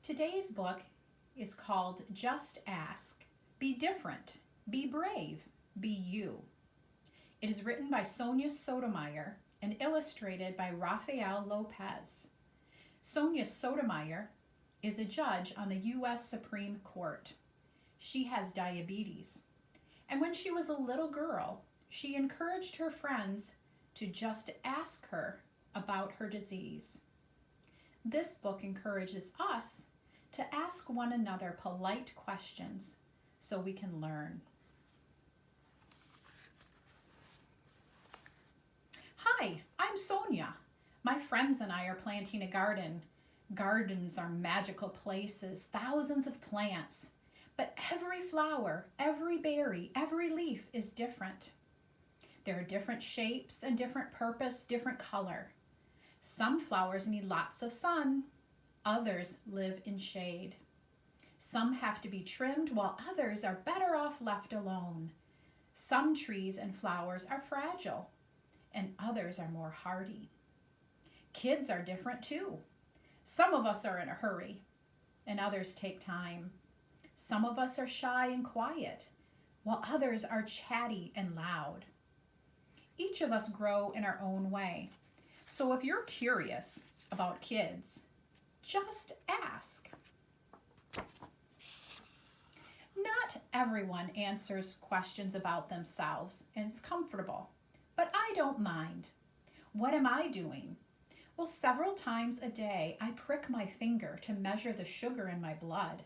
Today's book is called Just Ask, Be Different, Be Brave, Be You. It is written by Sonia Sotomayor and illustrated by Rafael Lopez. Sonia Sotomayor is a judge on the U.S. Supreme Court. She has diabetes, and when she was a little girl, she encouraged her friends to just ask her about her disease. This book encourages us to ask one another polite questions so we can learn. Hi, I'm Sonia. My friends and I are planting a garden. Gardens are magical places, thousands of plants, but every flower, every berry, every leaf is different. There are different shapes and different purpose, different color. Some flowers need lots of sun. Others live in shade. Some have to be trimmed while others are better off left alone. Some trees and flowers are fragile and others are more hardy. Kids are different too. Some of us are in a hurry and others take time. Some of us are shy and quiet while others are chatty and loud. Each of us grow in our own way. So if you're curious about kids, just ask. Not everyone answers questions about themselves and is comfortable, but I don't mind. What am I doing? Well, several times a day, I prick my finger to measure the sugar in my blood,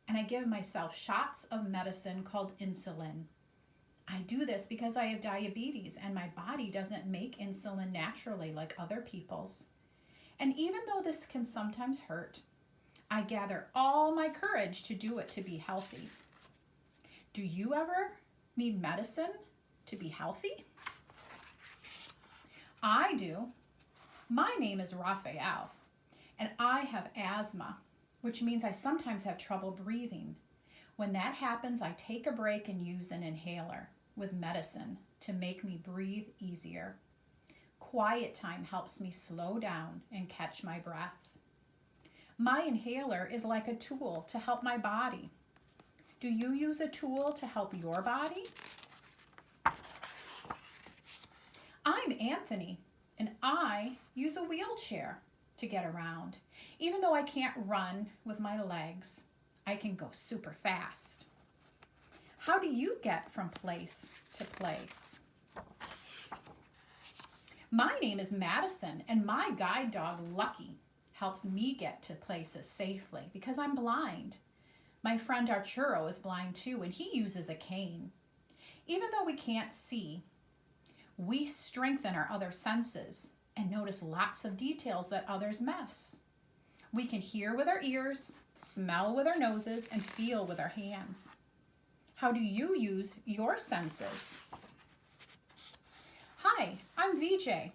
and I give myself shots of medicine called insulin. I do this because I have diabetes and my body doesn't make insulin naturally like other people's. And even though this can sometimes hurt, I gather all my courage to do it to be healthy. Do you ever need medicine to be healthy? I do. My name is Raphael, and I have asthma, which means I sometimes have trouble breathing. When that happens, I take a break and use an inhaler with medicine to make me breathe easier. Quiet time helps me slow down and catch my breath. My inhaler is like a tool to help my body. Do you use a tool to help your body? I'm Anthony, and I use a wheelchair to get around. Even though I can't run with my legs, I can go super fast. How do you get from place to place? My name is Madison, and my guide dog, Lucky, helps me get to places safely because I'm blind. My friend Arturo is blind too, and he uses a cane. Even though we can't see, we strengthen our other senses and notice lots of details that others miss. We can hear with our ears, smell with our noses, and feel with our hands. How do you use your senses? Hi, I'm VJ.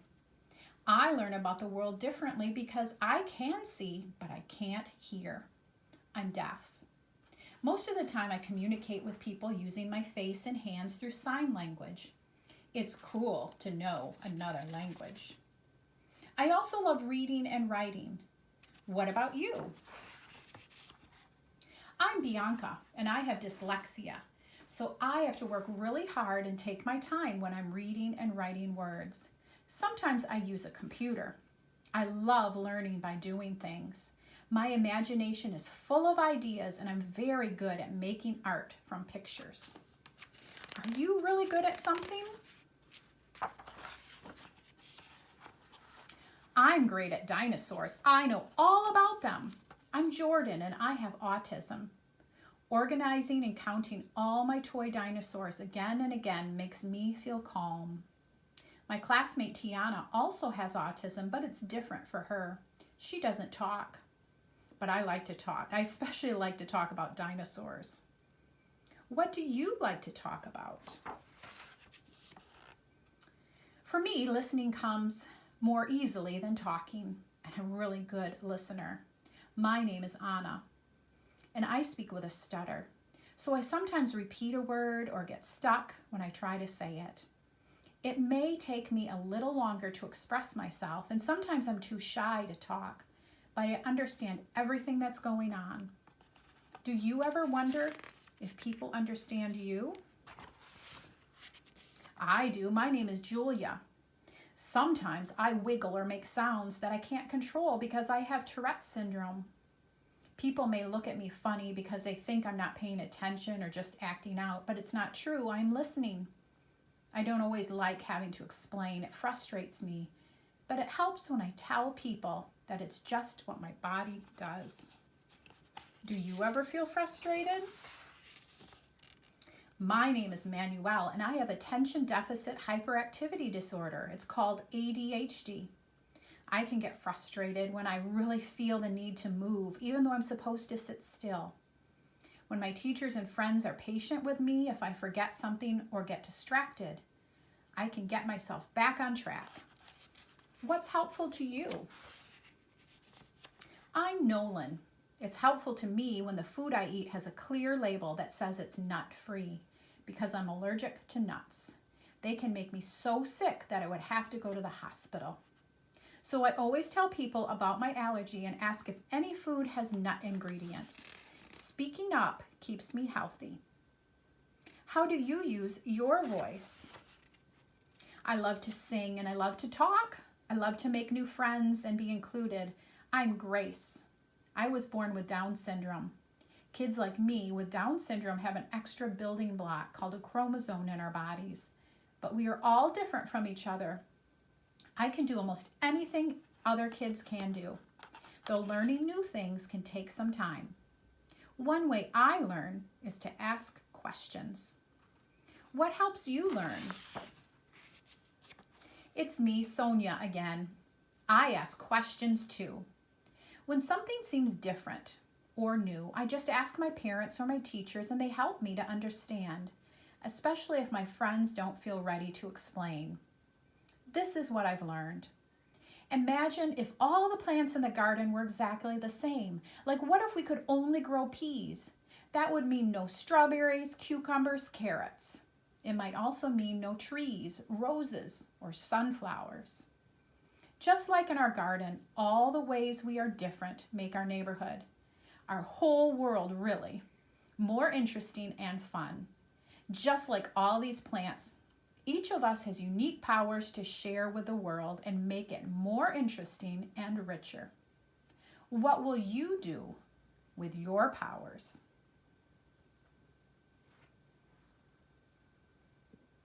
I learn about the world differently because I can see, but I can't hear. I'm deaf. Most of the time I communicate with people using my face and hands through sign language. It's cool to know another language. I also love reading and writing. What about you? I'm Bianca, and I have dyslexia, so I have to work really hard and take my time when I'm reading and writing words. Sometimes I use a computer. I love learning by doing things. My imagination is full of ideas, and I'm very good at making art from pictures. Are you really good at something? I'm great at dinosaurs. I know all about them. I'm Jordan, and I have autism. Organizing and counting all my toy dinosaurs again and again makes me feel calm. My classmate Tiana also has autism, but it's different for her. She doesn't talk, but I like to talk. I especially like to talk about dinosaurs. What do you like to talk about? For me, listening comes more easily than talking, and I'm a really good listener. My name is Anna, and I speak with a stutter, so I sometimes repeat a word or get stuck when I try to say it. It may take me a little longer to express myself, and sometimes I'm too shy to talk, but I understand everything that's going on. Do you ever wonder if people understand you? I do. My name is Julia. Sometimes I wiggle or make sounds that I can't control because I have Tourette's syndrome. People may look at me funny because they think I'm not paying attention or just acting out, but it's not true. I'm listening. I don't always like having to explain. It frustrates me, but it helps when I tell people that it's just what my body does. Do you ever feel frustrated? My name is Manuel, and I have attention deficit hyperactivity disorder. It's called ADHD. I can get frustrated when I really feel the need to move, even though I'm supposed to sit still. When my teachers and friends are patient with me, if I forget something or get distracted, I can get myself back on track. What's helpful to you? I'm Nolan. It's helpful to me when the food I eat has a clear label that says it's nut-free because I'm allergic to nuts. They can make me so sick that I would have to go to the hospital. So I always tell people about my allergy and ask if any food has nut ingredients. Speaking up keeps me healthy. How do you use your voice? I love to sing and I love to talk. I love to make new friends and be included. I'm Grace. I was born with Down syndrome. Kids like me with Down syndrome have an extra building block called a chromosome in our bodies, but we are all different from each other. I can do almost anything other kids can do, though learning new things can take some time. One way I learn is to ask questions. What helps you learn? It's me, Sonia, again. I ask questions too. When something seems different or new, I just ask my parents or my teachers and they help me to understand, especially if my friends don't feel ready to explain. This is what I've learned. Imagine if all the plants in the garden were exactly the same. Like, what if we could only grow peas? That would mean no strawberries, cucumbers, carrots. It might also mean no trees, roses, or sunflowers. Just like in our garden, all the ways we are different make our neighborhood, our whole world really, more interesting and fun. Just like all these plants, each of us has unique powers to share with the world and make it more interesting and richer. What will you do with your powers?